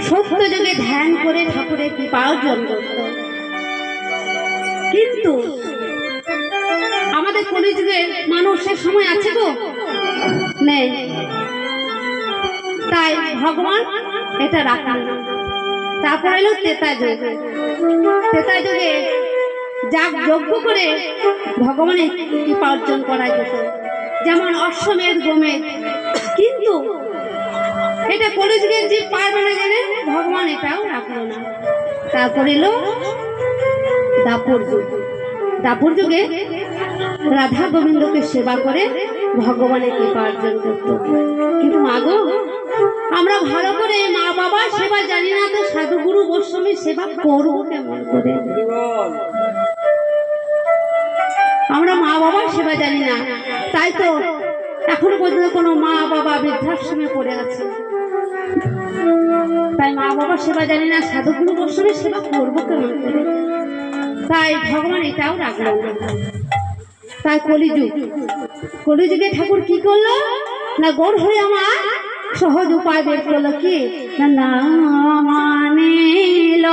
সত্য যুগে ধ্যান করে ঠাকুরের কৃপা অর্জন করত। কিন্তু আমাদের কলিযুগে মানুষের সময় আছে গো, নেই। তাই ভগবান এটা রাখান। তারপর এলো ত্রেতা যুগ। ত্রেতা যুগে যাগ যজ্ঞ করে ভগবানের কৃপা অর্জন করা যেত, যেমন অশ্বমেধ গোমেধ। কিন্তু এটা কলিযুগের জীব পারবে না জেনে ভগবান এটাও রাখলো না। তারপর এলো দাপর যুগ। দাপর যুগে রাধা গোবিন্দকে সেবা করে ভগবানের কৃপা অর্জন করত। কিন্তু মাগো, আমরা ভালো করে মা বাবার সেবা জানি না, তো সাধুগুরু গোস্বামীর সেবা করবো কেমন করে? আমরা মা বাবার সেবা জানি না, তাই তো এখনো পর্যন্ত কোনো মা বাবা বৃদ্ধাশ্রমে পড়ে আছে। তাই মা বাবার সেবা জানি না, সাধুগুরু গোস্বামীর সেবা করবো কেমন করে? তাই ভগবান এটাও রাখলো না। তাই কলিযুগে ঠাকুর কি করলো না, গৌর হয়ে আমার সহজ উপায় বের করলো, কি না মানিল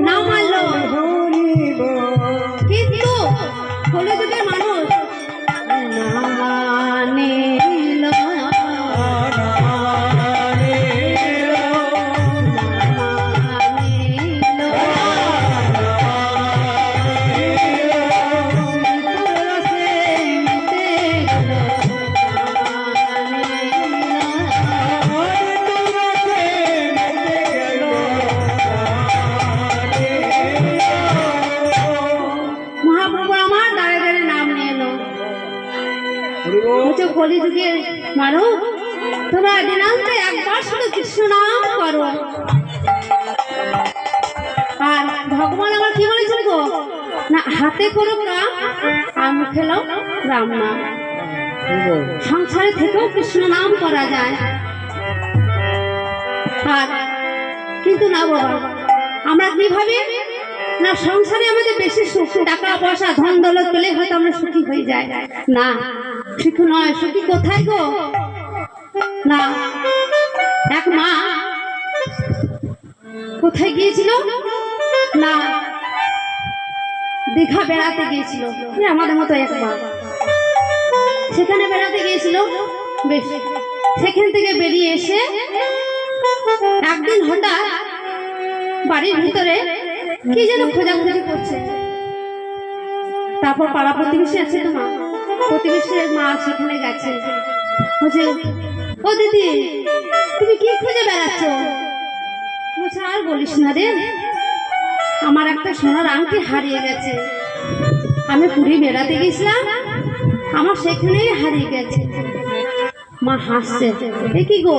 নাম মানলো। কিন্তু কলিযুগের মানুষ না মানিল। কলিযুগের মানুষ, তোমরা দিনান্তে একবার শুধু কৃষ্ণ নাম করো। আর ভগবান আমার কি বলেছেন গো, না হাতে করো কাম আর মুখে লাও রাম নাম। সংসারে থেকেও কৃষ্ণ নাম করা যায়। আর কিন্তু না বাবা, আমরা কি ভাবি না সংসারে আমাদের বেশি সুখ, টাকা পয়সা ধন দৌলত পেলে হয়তো আমরা সুখী হয়ে যাই। না, সুখী নয়। সুখী কোথায় গো? না, এক মা কোথায় গিয়েছিল না, দীঘা বেড়াতে গিয়েছিল। আমাদের মতো এক মা সেখানে বেড়াতে গিয়েছিল। বেশ, সেখান থেকে বেরিয়ে এসে একদিন হঠাৎ বাড়ির ভিতরে কি যেন খোঁজাখুঁজি করছে। তারপর পাড়া প্রতিবেশী আছে তো মা, প্রতিবেশীর মা সেখানে গেছে, বলছে ও দিদি তুমি কি খুঁজে বেড়াচ্ছ? বলছে আর বলিস না রে, আমার একটা সোনার আংটি হারিয়ে গেছে। আমি পুরী বেড়াতে গেছিলাম, আমার সেখানেই হারিয়ে গেছে। মা হাসছে, এ কি গো,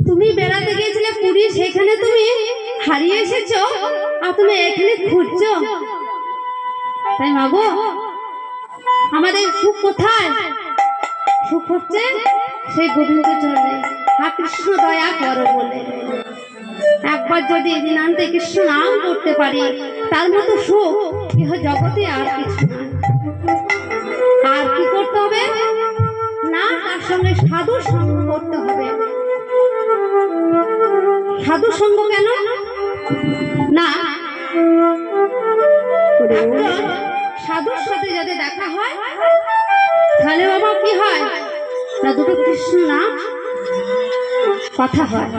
তুমি বেড়াতে গিয়েছিলে পুরী, সেখানে তুমি হারিয়ে এসেছো আর তুমি এখানে খুঁজছো? তাই মা গো, আমাদের সুখ কোথায়? সুখ হচ্ছে সেই গোবিন্দ চরণে। হা কৃষ্ণ দয়া করো বলে একবার যদি দিনান্তে কৃষ্ণ নাম করতে পারি, তার মতো সুখ ইহ জগতে আর কিছু না। আর কি করতে হবে না, তার সঙ্গে সাধু সঙ্গ করতে হবে। সাধু সঙ্গ কেন না, সাধুর সাথে যাতে দেখা হয় তাহলে বাবা কি হয় না, দুটো কৃষ্ণ নাম কথা হয়।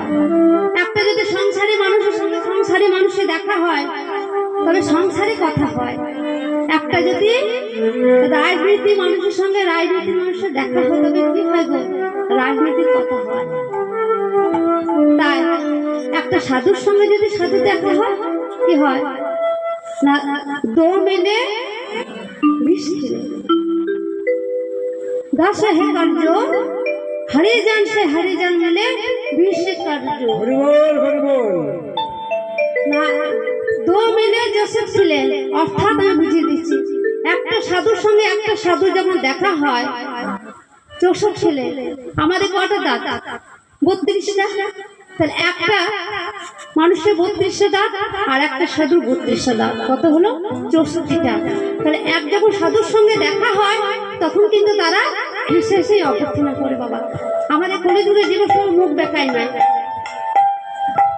একটা যদি সংসারী মানুষের সঙ্গে সংসারী মানুষের দেখা হয় তবে সংসারে কথা হয়। একটা যদি রাজনীতি মানুষের সঙ্গে রাজনীতি মানুষের দেখা হয় তবে কি হয় গো, রাজনীতির কথা হয়। তাই একটা সাধুর সঙ্গে যদি সাধু দেখা হয় কি হয় না, দো মিলে বিষ খেলে। दस है कर्ज হরিজন সে হরিজন মিলে বিশ্ব কার্য না দো মিলে যোসেফ ছিলেন। অর্থাৎ আমি বুঝিয়ে দিচ্ছি, একটা সাধুর সঙ্গে একটা সাধু যখন দেখা হয়, যোসেফ ছিলেন। আমাদের কটা দাঁত? 32টা। তাহলে একটা মানুষের 32টা দাঁত আর একটা সাধুর 32টা দাঁত, কত হলো? 64টা। তাহলে এক যখন সাধুর সঙ্গে দেখা হয় তখন কিন্তু তারা হেসে হেসেই অভ্যর্থনা করে। বাবা আমাদের কলিযুগে জীবন সব মুখ দেখায় না।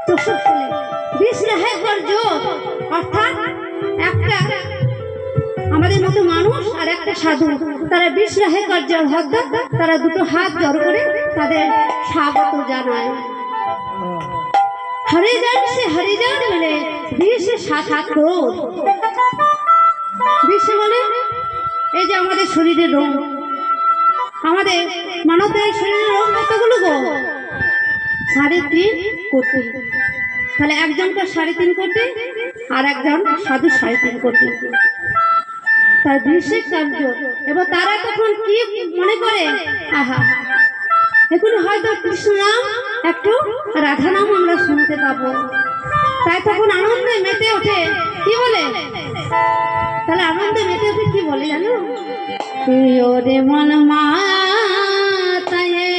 যোসেফ ছিলেন অর্থাৎ একটা আমাদের মতো মানুষ আর একটা সাধু, তারা বিশ্রাহে কার্যর হদ্দ, তারা দুটো হাত জড়ো করে তাদের স্বাগত জানায়। হরিজন সে হরিজন মানে 27 ক্রোধ। বিশ্ব মানে এই যে আমাদের শরীরের রোগ, আমাদের মানবের শরীরের রোগ কতগুলো গো? 3.5 কোটি। তাহলে একজনকে 3.5 কোটি আর একজন সাধু 3.5 কোটি। তার বিশেষ কার্য। এবার তারা তখন কি মনে করে, আহা এখন হয়তো কৃষ্ণ নাম একটু রাধা নাম আমরা শুনতে পাবো, তাই তখন আনন্দে মেতে ওঠে। কি বলে? তাহলে আনন্দে মেতে ওঠে কি বলে জানো? তুই ওরে মন মাতায়ে